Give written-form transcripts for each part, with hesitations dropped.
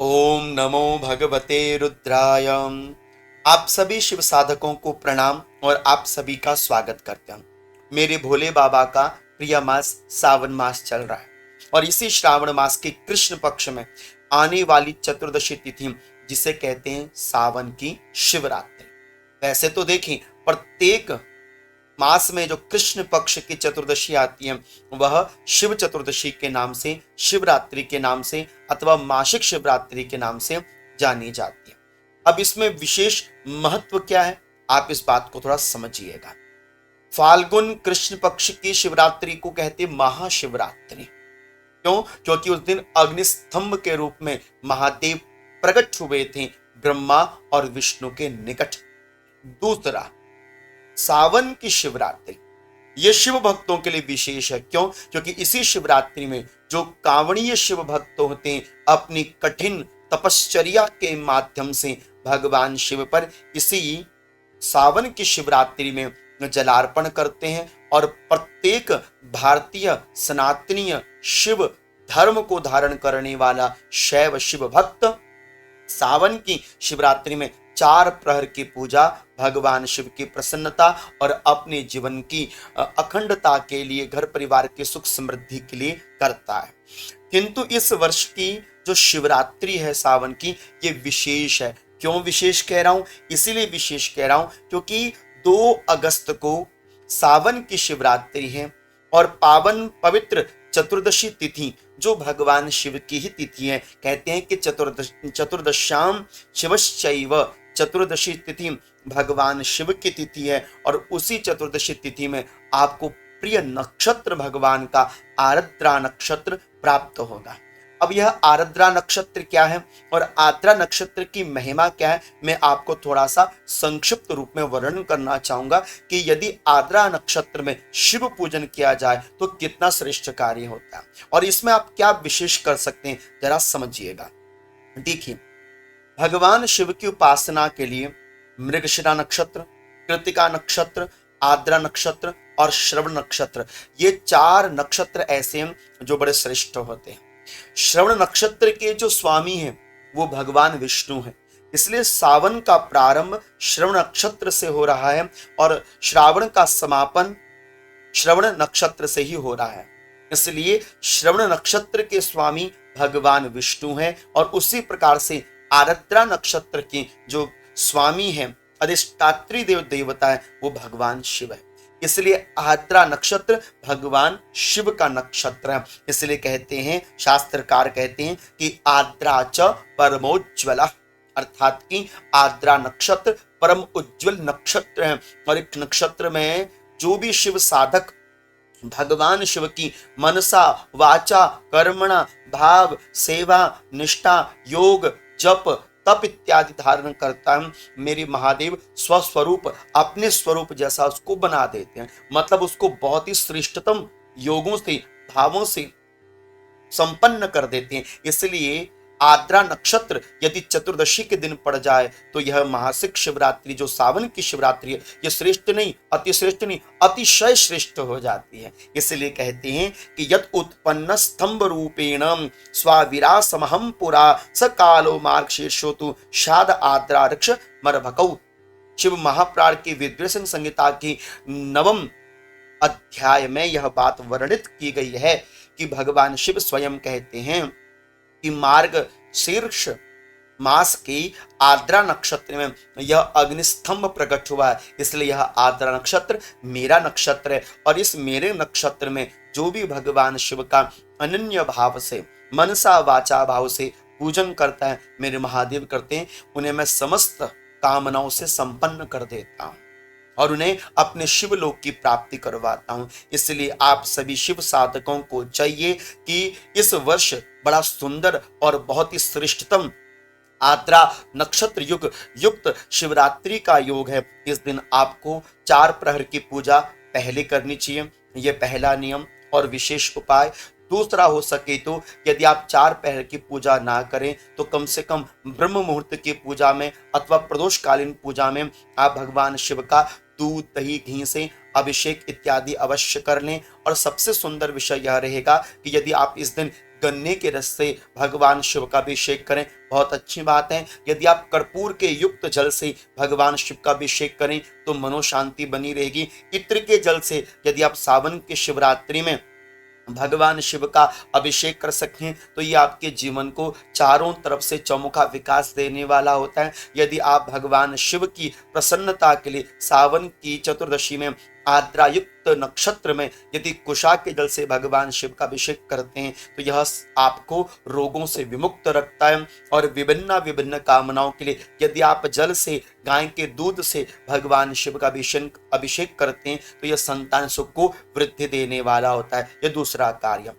ओम नमो भगवते रुद्राय। आप सभी शिव साधकों को प्रणाम और आप सभी का स्वागत करते हैं। मेरे भोले बाबा का प्रिय मास सावन मास चल रहा है और इसी श्रावण मास के कृष्ण पक्ष में आने वाली चतुर्दशी तिथि जिसे कहते हैं सावन की शिवरात्रि। वैसे तो देखें, प्रत्येक मास में जो कृष्ण पक्ष की चतुर्दशी आती है वह शिव चतुर्दशी के नाम से, शिवरात्रि के नाम से अथवा मासिक शिवरात्रि के नाम से जानी जाती है। अब इसमें विशेष महत्व क्या है, आप इस बात को थोड़ा समझिएगा। फाल्गुन कृष्ण पक्ष की शिवरात्रि को कहते महाशिवरात्रि। क्यों? क्योंकि उस दिन अग्निस्तंभ के रूप में महादेव प्रकट हुए थे ब्रह्मा और विष्णु के निकट। दूसरा, सावन की शिवरात्रि ये शिव भक्तों के लिए विशेष है। क्यों? क्योंकि इसी शिवरात्रि में जो कांवड़ीय शिव भक्त होते हैं अपनी कठिन तपश्चर्या के माध्यम से भगवान शिव पर इसी सावन की शिवरात्रि में जलार्पण करते हैं और प्रत्येक भारतीय सनातनीय शिव धर्म को धारण करने वाला शैव शिव भक्त सावन की शिवरात्रि में 4 प्रहर की पूजा भगवान शिव की प्रसन्नता और अपने जीवन की अखंडता के लिए, घर परिवार की सुख समृद्धि के लिए करता है। किंतु इस वर्ष की जो शिवरात्रि है सावन की, ये विशेष है। क्यों विशेष कह रहा हूं? इसीलिए विशेष कह रहा हूं क्योंकि 2 अगस्त को सावन की शिवरात्रि है और पावन पवित्र चतुर्दशी तिथि जो भगवान शिव की ही तिथि है। कहते हैं कि चतुर्दश्याम शिवश्चैव, चतुर्दशी तिथि भगवान शिव की तिथि है और उसी चतुर्दशी तिथि में आपको प्रिय नक्षत्र भगवान का आर्द्रा नक्षत्र प्राप्त होगा। अब यह आर्द्रा नक्षत्र क्या है और आर्द्रा नक्षत्र की महिमा क्या है, मैं आपको थोड़ा सा संक्षिप्त रूप में वर्णन करना चाहूंगा कि यदि आर्द्रा नक्षत्र में शिव पूजन किया जाए तो कितना श्रेष्ठ कार्य होता है और इसमें आप क्या विशेष कर सकते हैं, जरा समझिएगा। देखिए, भगवान शिव की उपासना के लिए मृगशिरा नक्षत्र, कृतिका नक्षत्र, आर्द्रा नक्षत्र और श्रवण नक्षत्र, ये 4 नक्षत्र ऐसे हैं जो बड़े श्रेष्ठ होते हैं। श्रवण नक्षत्र के जो स्वामी हैं वो भगवान विष्णु हैं, इसलिए सावन का प्रारंभ श्रवण नक्षत्र से हो रहा है और श्रावण का समापन श्रवण नक्षत्र से ही हो रहा है। इसलिए श्रवण नक्षत्र के स्वामी भगवान विष्णु हैं और उसी प्रकार से आर्द्रा नक्षत्र के जो स्वामी हैं, अधिष्ठात्री देवता है, वो भगवान शिव है। इसलिए आर्द्रा नक्षत्र भगवान शिव का नक्षत्र है। इसलिए कहते हैं, शास्त्रकार कहते हैं कि आर्द्रा च परमोज्ज्वला, अर्थात कि आर्द्रा नक्षत्र परम उज्ज्वल नक्षत्र है और एक नक्षत्र में जो भी शिव साधक भगवान शिव की मनसा वाचा कर्मणा भाव सेवा निष्ठा योग जप तप इत्यादि धारण करता है, मेरे महादेव स्वस्वरूप अपने स्वरूप जैसा उसको बना देते हैं। मतलब उसको बहुत ही श्रेष्ठतम योगों से, भावों से संपन्न कर देते हैं। इसलिए आर्द्रा नक्षत्र यदि चतुर्दशी के दिन पड़ जाए तो यह मासिक शिवरात्रि जो सावन की शिवरात्रि है, यह श्रेष्ठ नहीं, अति श्रेष्ठ नहीं, अतिशय श्रेष्ठ हो जाती है। इसलिए कहते हैं कि यत् उत्पन्न स्तंभ रूपेण स्वाविरासमहं पुरा स कालो मार्गशीर्षोतु शाद आर्द्रा वृक्ष मरभकौ। शिव महाप्राण की विद्वेषण संहिता की 9वें अध्याय में यह बात वर्णित की गई है कि भगवान शिव स्वयं कहते हैं कि मार्ग शीर्ष मास की आर्द्रा नक्षत्र में यह अग्निस्तंभ प्रकट हुआ है, इसलिए यह आर्द्रा नक्षत्र मेरा नक्षत्र है और इस मेरे नक्षत्र में जो भी भगवान शिव का अनन्य भाव से, मनसा वाचा भाव से पूजन करता है, मेरे महादेव करते हैं, उन्हें मैं समस्त कामनाओं से संपन्न कर देता हूं और उन्हें अपने शिवलोक की प्राप्ति करवाता हूं। इसलिए आप सभी शिव साधकों को चाहिए कि इस वर्ष बड़ा सुंदर और बहुत ही श्रेष्ठतम आर्द्रा नक्षत्र युक्त शिवरात्रि का योग है। इस दिन आपको 4 प्रहर की पूजा पहले करनी चाहिए, यह पहला नियम और विशेष उपाय। दूसरा, हो सके तो यदि आप 4 प्रहर की पूजा ना करें तो कम से कम ब्रह्म मुहूर्त की पूजा में अथवा प्रदोषकालीन पूजा में आप भगवान शिव का दूध दही घी से अभिषेक इत्यादि अवश्य कर लें। और सबसे सुंदर विषय यह रहेगा कि यदि आप इस दिन गन्ने के रस से भगवान शिव का अभिषेक करें, बहुत अच्छी बात है। यदि आप कर्पूर के युक्त जल से भगवान शिव का अभिषेक करें तो मनोशांति बनी रहेगी। इत्र के जल से यदि आप सावन की शिवरात्रि में भगवान शिव का अभिषेक कर सकें तो ये आपके जीवन को चारों तरफ से चौमुखा विकास देने वाला होता है। यदि आप भगवान शिव की प्रसन्नता के लिए सावन की चतुर्दशी में आद्रा युक्त नक्षत्र में यदि कुशा के जल से भगवान शिव का अभिषेक करते हैं तो यह आपको रोगों से विमुक्त रखता है। और विभिन्न विभिन्न कामनाओं के लिए यदि आप जल से, गाय के दूध से भगवान शिव का अभिषेक करते हैं तो यह संतान सुख को वृद्धि देने वाला होता है। यह दूसरा कार्य।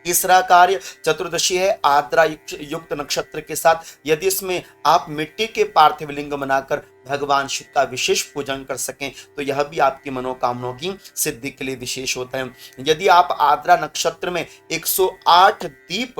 तीसरा कार्य चतुर्दशी है आद्रा युक्त नक्षत्र के साथ यदि इसमें आप मिट्टी के पार्थिव लिंग बनाकर भगवान शिव का विशेष पूजन कर सकें तो यह भी आपकी मनोकामनाओं की सिद्धि के लिए विशेष होता है। यदि आप आद्रा नक्षत्र में 108 दीप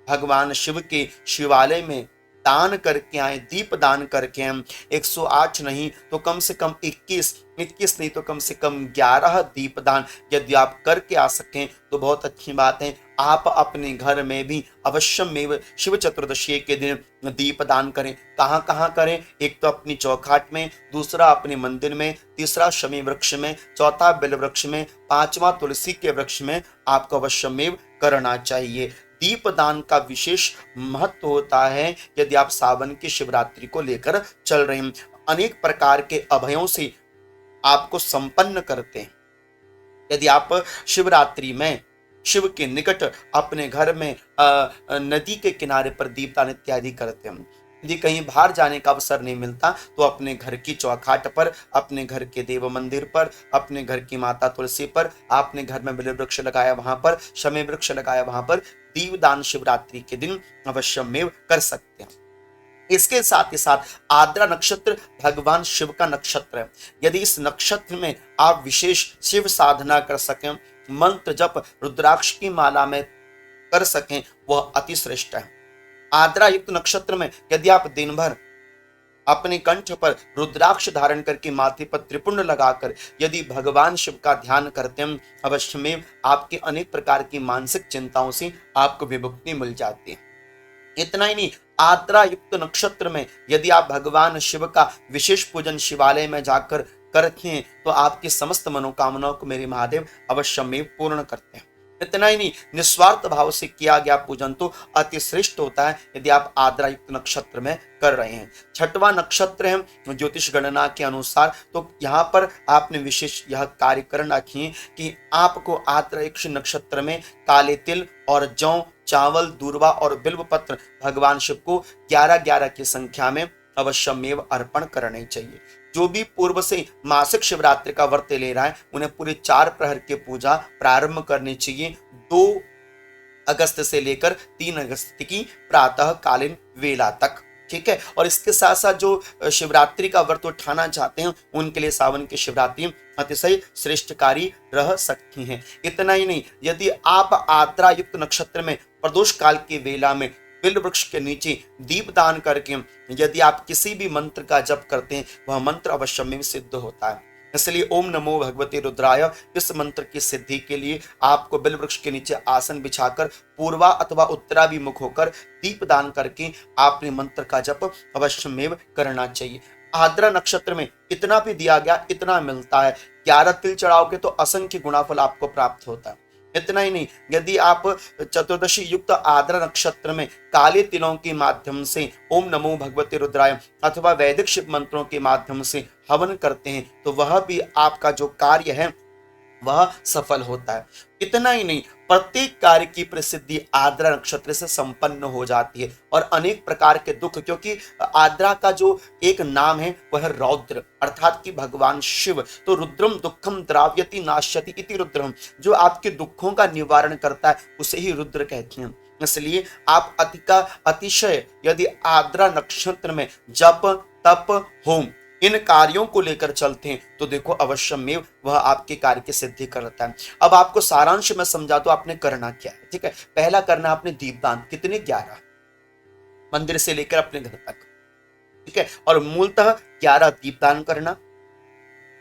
भगवान शिव के शिवालय में दान करके आए, दीप दान करके आए, 108 नहीं तो कम से कम 21 नहीं तो कम से कम 11 दीप दान यदि आप करके आ सकें तो बहुत अच्छी बात है। आप अपने घर में भी अवश्यमेव शिव चतुर्दशी के दिन दीप दान करें। कहाँ कहाँ करें? एक तो अपनी चौखाट में, दूसरा अपने मंदिर में, तीसरा शमी वृक्ष में, चौथा बेल वृक्ष में, पांचवा तुलसी के वृक्ष में आपको अवश्यमेव करना चाहिए। दीपदान का विशेष महत्व होता है यदि आप सावन की शिवरात्रि को लेकर चल रहे हैं। अनेक प्रकार के अभयों से आपको संपन्न करते हैं। यदि आप शिवरात्रि में शिव के निकट अपने घर में नदी के किनारे पर दीपदान इत्यादि करते हैं, यदि कहीं बाहर जाने का अवसर नहीं मिलता तो अपने घर की चौखाट पर, अपने घर के देव मंदिर पर, अपने घर की माता तुलसी पर, आपने घर में बेल वृक्ष लगाया वहां पर, शमी वृक्ष लगाया वहां पर दीपदान शिवरात्रि के दिन अवश्यमेव कर सकते हैं। इसके साथ ही साथ आद्रा नक्षत्र भगवान शिव का नक्षत्र है। यदि इस नक्षत्र में आप विशेष शिव साधना कर सकें, मंत्र जप रुद्राक्ष की माला में कर सकें, वह अति श्रेष्ठ है। आद्रा युक्त नक्षत्र में यदि आप दिन भर अपने कंठ पर रुद्राक्ष धारण करके माथे पर त्रिपुंड लगाकर यदि भगवान शिव का ध्यान करते हैं अवश्यमेव आपके अनेक प्रकार की मानसिक चिंताओं से आपको विमुक्ति मिल जाती है। इतना ही नहीं, आद्रा युक्त नक्षत्र में यदि आप भगवान शिव का विशेष पूजन शिवालय में जाकर करते हैं तो आपकी समस्त मनोकामनाओं को मेरे महादेव अवश्यमेव पूर्ण करते हैं। इतना ही नहीं, निस्वार्थ भाव से किया गया पूजन तो अति श्रेष्ठ होता है यदि आप आद्रा युक्त नक्षत्र में कर रहे हैं। छठवां नक्षत्र है ज्योतिष गणना के अनुसार, तो यहाँ पर आपने विशेष यह कार्य करना चाहिए कि आपको आद्रा युक्त नक्षत्र में काले तिल और जौ, चावल, दूर्वा और बिल्व पत्र भगवान शिव को 11-11 की संख्या में अवश्यमेव अर्पण करने चाहिए। जो भी पूर्व से मासिक शिवरात्रि का व्रत ले रहा है उन्हें पूरे 4 प्रहर की पूजा प्रारंभ करनी चाहिए 2 अगस्त से लेकर 3 अगस्त की प्रातः कालीन वेला तक। ठीक है। और इसके साथ साथ जो शिवरात्रि का व्रत उठाना चाहते हैं उनके लिए सावन की शिवरात्रि अतिशय श्रेष्ठकारी रह सकती हैं। इतना ही नहीं, यदि आप आद्रा युक्त नक्षत्र में प्रदोष काल की वेला में बिल वृक्ष के नीचे दीपदान करके यदि आप किसी भी मंत्र का जप करते हैं वह मंत्र अवश्य में सिद्ध होता है। इसलिए ओम नमो भगवते रुद्राय इस मंत्र की सिद्धि के लिए आपको बिल वृक्ष के नीचे आसन बिछाकर पूर्वा अथवा उत्तराभिमुख होकर दीपदान करके आपने मंत्र का जप अवश्यमेव करना चाहिए। आद्रा नक्षत्र में इतना भी दिया गया इतना मिलता है, 11 तिल चढ़ाओगे तो असंख्य गुणाफल आपको प्राप्त होता है। इतना ही नहीं, यदि आप चतुर्दशी युक्त आद्रा नक्षत्र में काले तिलों के माध्यम से ओम नमो भगवते रुद्राय अथवा वैदिक शिव मंत्रों के माध्यम से हवन करते हैं तो वह भी आपका जो कार्य है वह सफल होता है। इतना ही नहीं, प्रत्येक कार्य की प्रसिद्धि आद्रा नक्षत्र से संपन्न हो जाती है और अनेक प्रकार के दुख, क्योंकि आद्रा का जो एक नाम है वह रौद्र अर्थात कि भगवान शिव, तो रुद्रम दुखम द्राव्यति नाश्यति इति रुद्रम, जो आपके दुखों का निवारण करता है उसे ही रुद्र कहते हैं। इसलिए आप अतिशय यदि आद्रा नक्षत्र में जप तप होम इन कार्यों को लेकर चलते हैं तो देखो अवश्यमेव वह आपके कार्य की सिद्धि करता है। अब आपको सारांश में समझा तो आपने करना क्या है। ठीक है, पहला करना आपने दीपदान, कितने 11 मंदिर से लेकर अपने घर तक। ठीक है, और मूलतः 11 दीपदान करना।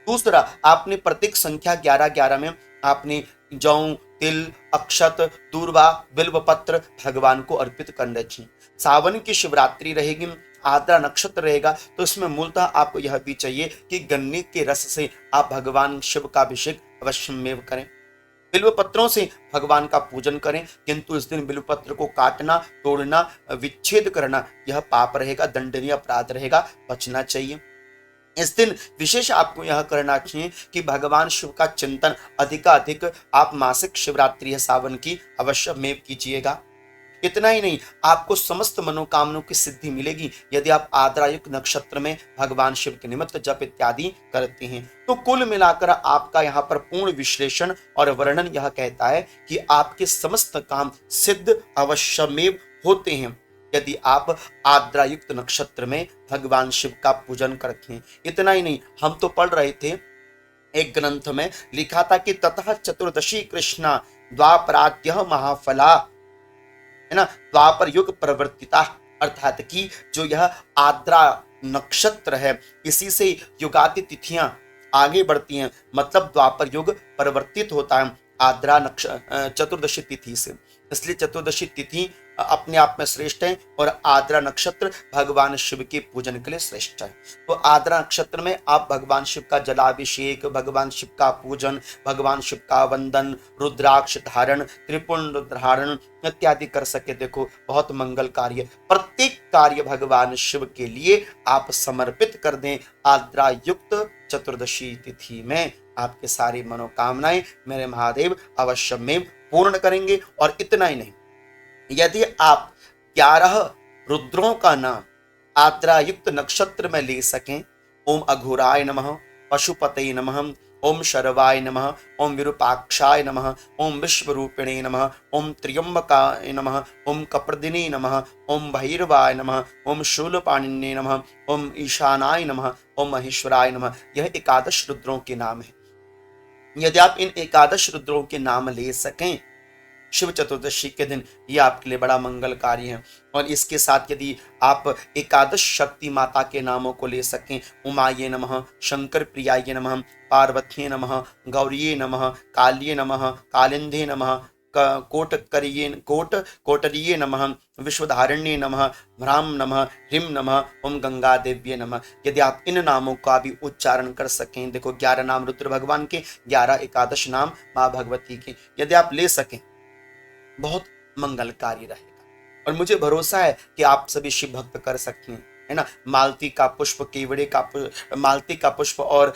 दूसरा, आपने प्रत्येक संख्या 11-11 में आपने जौ, तिल, अक्षत, दूर्वा, बिल्व पत्र भगवान को अर्पित करने चाहिए। सावन की शिवरात्रि रहेगी, आद्रा नक्षत्र रहेगा, तो इसमें मूलतः आपको यह भी चाहिए कि गन्ने के रस से आप भगवान शिव का अभिषेक अवश्यमेव करें। बिल्व पत्रों से भगवान का पूजन करें, किंतु इस दिन बिल्व पत्र को काटना, तोड़ना, विच्छेद करना यह पाप रहेगा, दंडनीय अपराध रहेगा, बचना चाहिए। इस दिन विशेष आपको यह करना चाहिए कि भगवान शिव का चिंतन अधिकाधिक आप मासिक शिवरात्रि है सावन की अवश्य में कीजिएगा। इतना ही नहीं, आपको समस्त मनोकामनाओं की सिद्धि मिलेगी यदि आप आद्रायुक्त नक्षत्र में भगवान शिव के निमित्त जप इत्यादि करते हैं। तो कुल मिलाकर आपका यहाँ पर पूर्ण विश्लेषण और वर्णन यह कहता है कि आपके समस्त काम सिद्ध अवश्यमेव होते हैं यदि आप आद्रायुक्त नक्षत्र में भगवान शिव का पूजन करते हैं। इतना ही नहीं, हम तो पढ़ रहे थे एक ग्रंथ में लिखा था कि ततः चतुर्दशी कृष्णा द्वापराद्य महाफला, है ना, द्वापर युग प्रवर्तिता, अर्थात कि जो यह आद्रा नक्षत्र है इसी से युगादि तिथियां आगे बढ़ती हैं, मतलब द्वापर युग परिवर्तित होता है आद्रा चतुर्दशी तिथि से। इसलिए चतुर्दशी तिथि अपने आप में श्रेष्ठ है और आद्रा नक्षत्र भगवान शिव के पूजन के लिए श्रेष्ठ है। तो आद्रा नक्षत्र में आप भगवान शिव का जलाभिषेक, भगवान शिव का पूजन, भगवान शिव का वंदन, रुद्राक्ष धारण, त्रिपुंड धारण इत्यादि कर सके। देखो बहुत मंगल कार्य, प्रत्येक कार्य भगवान शिव के लिए आप समर्पित कर दें। आद्रा युक्त चतुर्दशी तिथि में आपके सारी मनोकामनाएं मेरे महादेव अवश्य में पूर्ण करेंगे। और इतना ही नहीं, यदि आप 11 रुद्रों का नाम आद्रा युक्त नक्षत्र में ले सकें, ओम अघोराय नमः, पशुपतये नमः, ओम शर्वाय नमः, ओम विरूपाक्षाय नमः, ओम विश्वरूपिणे नमः, ओम त्र्यंबकाय नमः, ओम कप्रदिने नमः, ओम भैरवाय नमः, ओम शूलपाणिन्ये नमः, ओम ईशानाय नमः, ओम महेश्वराय नमः, यह 11 रुद्रों के नाम है। यदि आप इन 11 रुद्रों के नाम ले सकें शिव चतुर्दशी के दिन, ये आपके लिए बड़ा मंगलकारी है। और इसके साथ यदि आप 11 शक्ति माता के नामों को ले सकें, उमाये नमः, शंकर प्रियाय नमः, पार्वती नमः, गौरिये नमः, काल्ये नमः, कालिंदे नमः, कोटरिये नमः, विश्वधारण्ये नमः, भ्राम नमः, ह्रीम नमः, ओम गंगा देव्ये नमः। यदि आप इन नामों का भी उच्चारण कर सकें, देखो 11 नाम रुद्र भगवान के, 11 11 नाम माँ भगवती के, यदि आप ले सकें बहुत मंगलकारी रहेगा। और मुझे भरोसा है कि आप सभी शिव भक्त कर सकते हैं, है ना। मालती का पुष्प, केवड़े का मालती का पुष्प और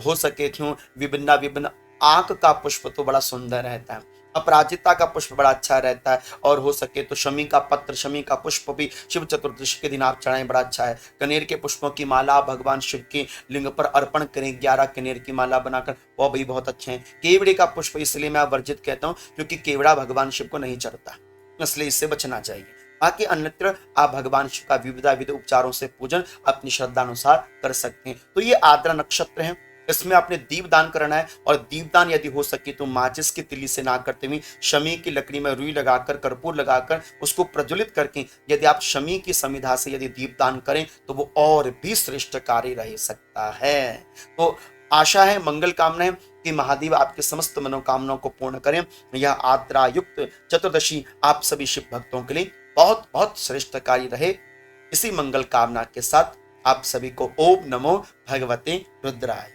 हो सके तो विभिन्न आंख का पुष्प तो बड़ा सुंदर रहता है, अपराजिता का पुष्प बड़ा अच्छा रहता है, और हो सके तो शमी का पत्र, शमी का पुष्प भी शिव चतुर्दशी के दिन आप चढ़ाएं, बड़ा अच्छा है। कनेर के पुष्पों की माला भगवान शिव के लिंग पर अर्पण करें, 11 कनेर की माला बनाकर, वो भी बहुत अच्छे हैं। केवड़े का पुष्प इसलिए मैं वर्जित कहता हूँ क्योंकि केवड़ा भगवान शिव को नहीं चढ़ता, इसलिए इससे बचना चाहिए। बाकी अन्यत्र आप भगवान शिव का विविध उपचारों से पूजन अपनी श्रद्धा अनुसार कर सकते हैं। तो ये आद्रा नक्षत्र है, इसमें आपने दीपदान करना है, और दीपदान यदि हो सके तो माचिस की तिली से ना करते हुए शमी की लकड़ी में रुई लगाकर, कर्पूर लगाकर उसको प्रज्वलित करके यदि आप शमी की समिधा से यदि दीपदान करें तो वो और भी श्रेष्ठ कार्य रह सकता है। तो आशा है, मंगल कामना है कि महादेव आपके समस्त मनोकामनाओं को पूर्ण करें। यह आद्रा युक्त चतुर्दशी आप सभी शिव भक्तों के लिए बहुत बहुत श्रेष्ठ कार्य रहे। इसी मंगल कामना के साथ आप सभी को ओम नमो भगवते रुद्राय।